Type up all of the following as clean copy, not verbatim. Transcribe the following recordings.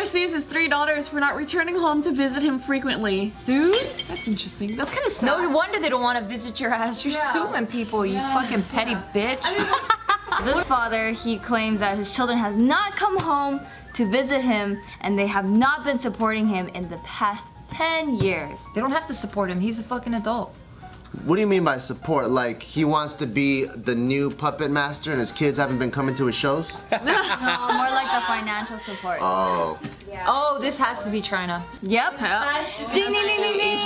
sues his 3 daughters for not returning home to visit him frequently. Sued? That's interesting. That's kind of sad. No wonder they don't want to visit your ass. You're suing people, you fucking petty bitch. This father, he claims that his children has not come home to visit him and they have not been supporting him in the past 10 years. They don't have to support him. He's a fucking adult. What do you mean by support? Like he wants to be the new puppet master and his kids haven't been coming to his shows? No, more like the financial support. Oh. Oh, this has to be China. Yep. Ding, ding, ding, ding, ding.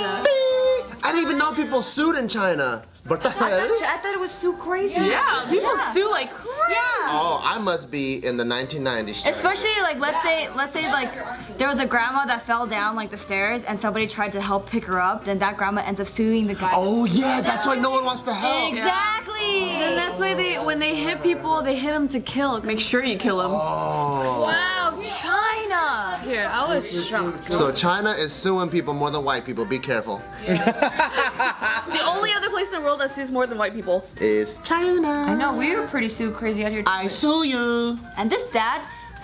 I didn't even know people sued in China. What the hell? I thought it was so crazy. Yeah, people sue like crazy. Yeah. Oh, I must be in the 1990s. Especially like let's say like there was a grandma that fell down like the stairs and somebody tried to help pick her up, then that grandma ends up suing the guy. Oh yeah, that's why no one wants to help. Exactly. And that's why when they hit people, they hit them to kill. Make sure you kill them. Oh. Wow, China. Here, I was shocked. So China is suing people more than white people. Be careful. The only other place in the world that sues more than white people Is China. I know, we were pretty sue crazy out here. I sue you. And this dad,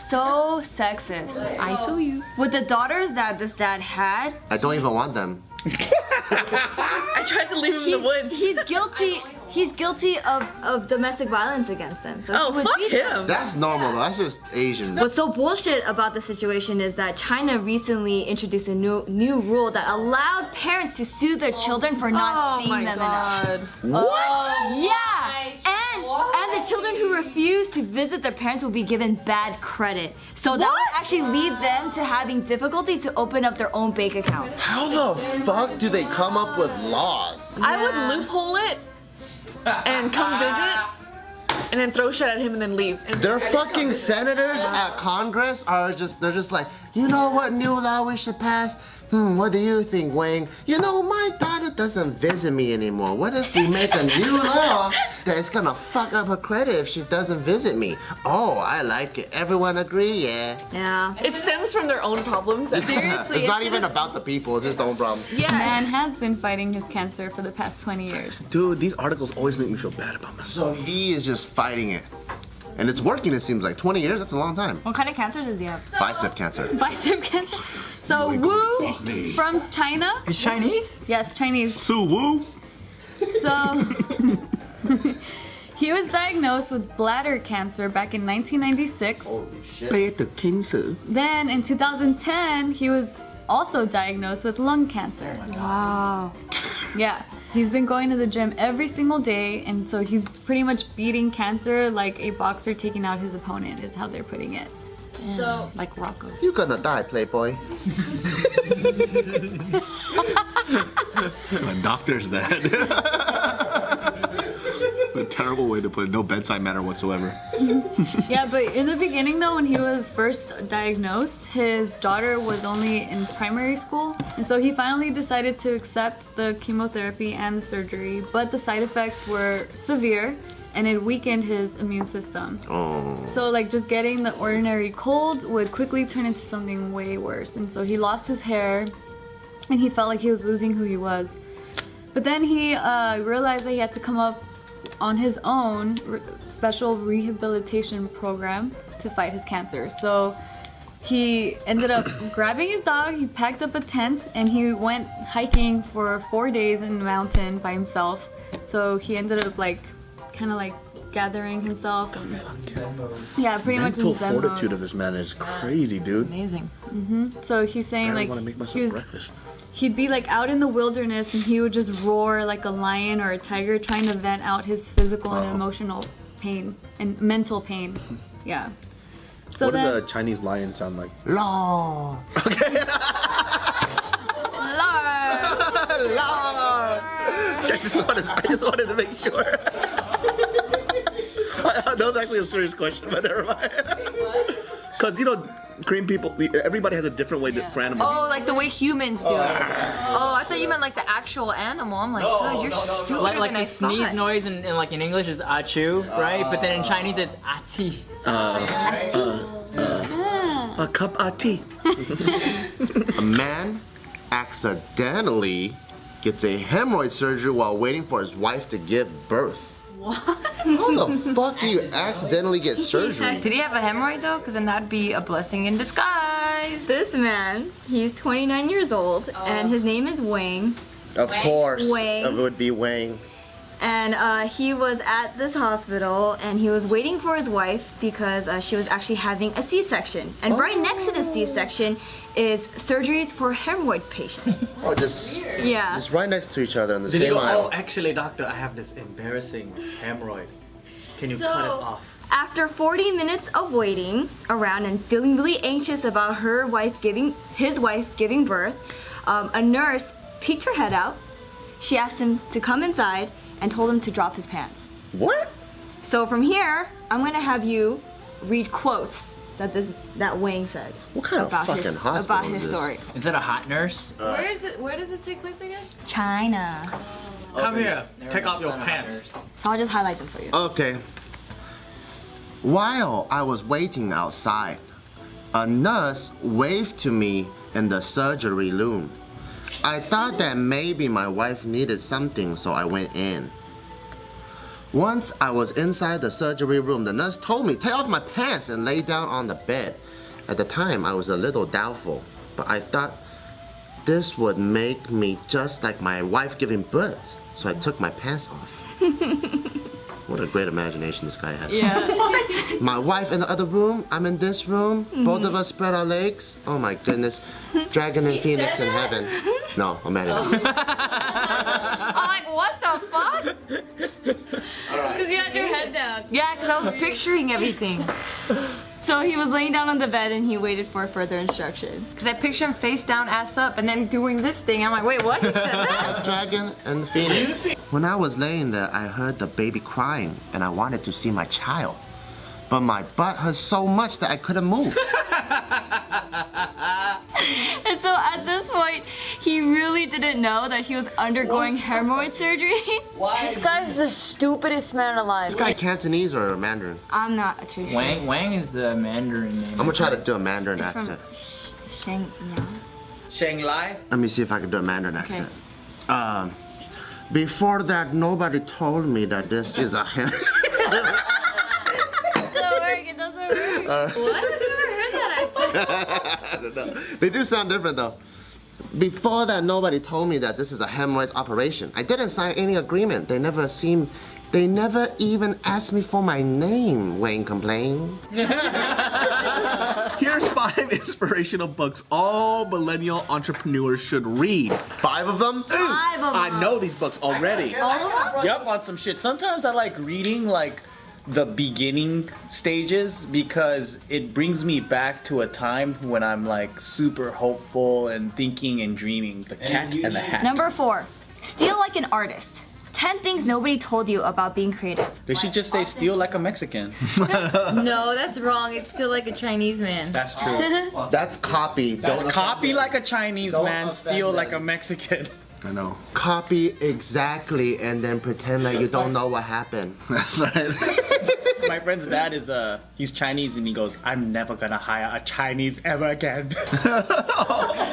so sexist. I sue you. With the daughters that this dad had, I don't even want them. I tried to leave him in the woods. he's guilty. He's guilty of domestic violence against them. So Oh, he would fuck beat them. him. That's normal though. That's just Asians. What's so bullshit about the situation is that China recently introduced a new rule that allowed parents to sue their children for not seeing them enough. What? Yeah, and the children who refuse to visit their parents will be given bad credit. So that would actually lead them to having difficulty to open up their own bank account. How the fuck do they come up with laws? I would loophole it and come visit and then throw shit at him and then leave. And Their fucking senators at Congress they're just like, you know what new law we should pass? What do you think, Wayne? You know, my daughter doesn't visit me anymore. What if we make a new law that is gonna fuck up her credit if she doesn't visit me? Oh, I like it. Everyone agree? Yeah. Yeah. it stems from their own problems. Seriously. It's not even about the people, it's just their own problems. Man has been fighting his cancer for the past 20 years. Dude, these articles always make me feel bad about myself. So he is just fighting it. And it's working, it seems like. 20 years, that's a long time. What kind of cancer does he have? Bicep cancer. Bicep cancer. So Wu from China. He's Chinese? Yes, Chinese. Sue Woo? So he was diagnosed with bladder cancer back in 1996. Beta cancer. Then in 2010, he was also diagnosed with lung cancer. Wow. Yeah, he's been going to the gym every single day, and so he's pretty much beating cancer like a boxer taking out his opponent, is how they're putting it. So, Like Rocco. You're gonna die, Playboy. The doctor's dead. A terrible way to put it. No bedside manner whatsoever. yeah, but in the beginning though, when he was first diagnosed, his daughter was only in primary school, and so he finally decided to accept the chemotherapy and the surgery, but the side effects were severe and it weakened his immune system. Oh. So like just getting the ordinary cold would quickly turn into something way worse, and so he lost his hair and he felt like he was losing who he was. But then he realized that he had to come up on his own special rehabilitation program to fight his cancer. So he ended up grabbing his dog, he packed up a tent, and he went hiking for 4 days in the mountain by himself. So he ended up like kind of like gathering himself. And, yeah, pretty much in Mental Zen mode. fortitude of this man is crazy, dude. Amazing. So he's saying I like want to make he myself was, breakfast. he'd be like out in the wilderness and he would just roar like a lion or a tiger, trying to vent out his physical and emotional pain and mental pain. Yeah. So What then, does a Chinese lion sound like? Law. I just wanted to make sure. That was actually a serious question, but never mind. Because, you know, Korean people, everybody has a different way for animals. Oh, like the way humans do it. Oh, I thought you meant like the actual animal. I'm like, God, you're stupider Like than I the sneeze thought. noise in like in English is achoo, right? But then in Chinese it's ati. A cup of tea. A man accidentally gets a hemorrhoid surgery while waiting for his wife to give birth. What? How the fuck do you accidentally get surgery? Did he have a hemorrhoid though? Because then that'd be a blessing in disguise. guys. This man, he's 29 years old, and his name is Wang. Of course, Wang. it would be Wang. And he was at this hospital, and he was waiting for his wife because she was actually having a C-section. And right next to the C-section is surgeries for hemorrhoid patients. Oh, just Yeah. right next to each other on the Did you same go, aisle. oh, actually, doctor, I have this embarrassing hemorrhoid. Can you cut it off? After 40 minutes of waiting around and feeling really anxious about his wife giving birth, a nurse peeked her head out. She asked him to come inside and told him to drop his pants. What? So from here, I'm gonna have you read quotes that Wang said. What kind of fucking hospital about is his this? story. Is that a hot nurse? Where does it take place again? China. Come here. Never Take off your found a hot pants. nurse. So I'll just highlight them for you. Okay. While I was waiting outside, a nurse waved to me in the surgery room. I thought that maybe my wife needed something, so I went in. Once I was inside the surgery room, the nurse told me, take off my pants and lay down on the bed. At the time, I was a little doubtful, but I thought this would make me just like my wife giving birth, so I took my pants off. What a great imagination this guy has. Yeah. My wife in the other room, I'm in this room, both of us spread our legs. Oh my goodness. Dragon and Phoenix in heaven. No, I'm mad at him. I'm like, what the fuck? Because you had your head down. Yeah, because I was picturing everything. So he was laying down on the bed and he waited for further instruction. Because I picture him face down, ass up, and then doing this thing. I'm like, wait, what? He said that? Dragon and Phoenix. When I was laying there, I heard the baby crying and I wanted to see my child. But my butt hurt so much that I couldn't move. And so at this point, he really didn't know that he was undergoing hemorrhoid surgery. This guy's the stupidest man alive. This guy Cantonese or Mandarin? I'm not too sure. Wang is the Mandarin name. I'm gonna try to do a Mandarin It's from accent. Shanghai. Shanghai? Let me see if I can do a Mandarin accent. Before that, nobody told me that this is a It doesn't work, it doesn't work. What? I've never heard that accent. I don't know. They do sound different though. Before that, nobody told me that this is a hemorrhoids operation. I didn't sign any agreement. They never even asked me for my name, Wayne complained. Here's 5 inspirational books all millennial entrepreneurs should read. 5 of them? 5 of them. I know these books already. All of them? Yep, on some shit. Sometimes I like reading like the beginning stages because it brings me back to a time when I'm like super hopeful and thinking and dreaming. The Cat and the Hat. Number 4, steal like an artist. 10 things nobody told you about being creative. They should just say steal like a Mexican. No, that's wrong. It's still like a Chinese man. That's true. That's copy. That's Don't copy like a Chinese man, steal like a Mexican. I know. copy exactly and then pretend like you don't know what happened. That's right. My friend's dad is he's Chinese and he goes, I'm never gonna hire a Chinese ever again.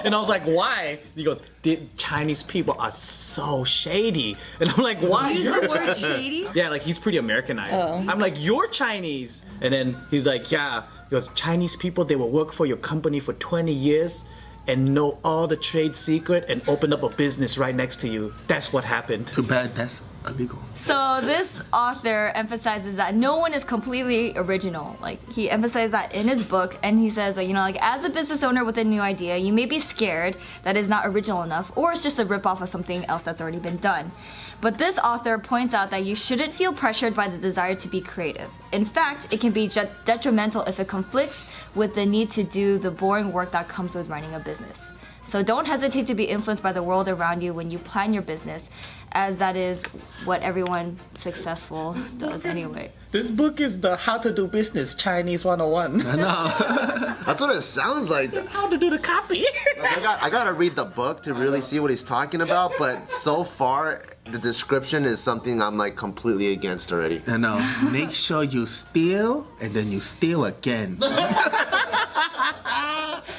And I was like, why? He goes, the Chinese people are so shady. And I'm like, why? Use the word shady? Yeah, like he's pretty Americanized. I'm like, you're Chinese. And then he's like, yeah. He goes, Chinese people, they will work for your company for 20 years and know all the trade secret and open up a business right next to you. That's what happened. Too bad that's illegal. So this author emphasizes that no one is completely original. Like he emphasized that in his book, and he says that, you know, like as a business owner with a new idea, you may be scared that it's not original enough, or it's just a ripoff of something else that's already been done. But this author points out that you shouldn't feel pressured by the desire to be creative. In fact, it can be detrimental if it conflicts with the need to do the boring work that comes with running a business. So don't hesitate to be influenced by the world around you when you plan your business, as that is what everyone successful does anyway. This book is the How to Do Business Chinese 101. I know. That's what it sounds like. How to do the copy. I gotta read the book to really see what he's talking about, but so far the description is something I'm like completely against already. I know. Make sure you steal and then you steal again.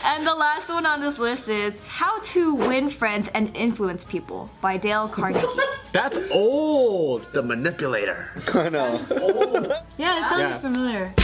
And the last one on this list is How to Win Friends and Influence People by Dale Carnegie. That's old. The Manipulator. I know. Yeah, it sounds Yeah. familiar.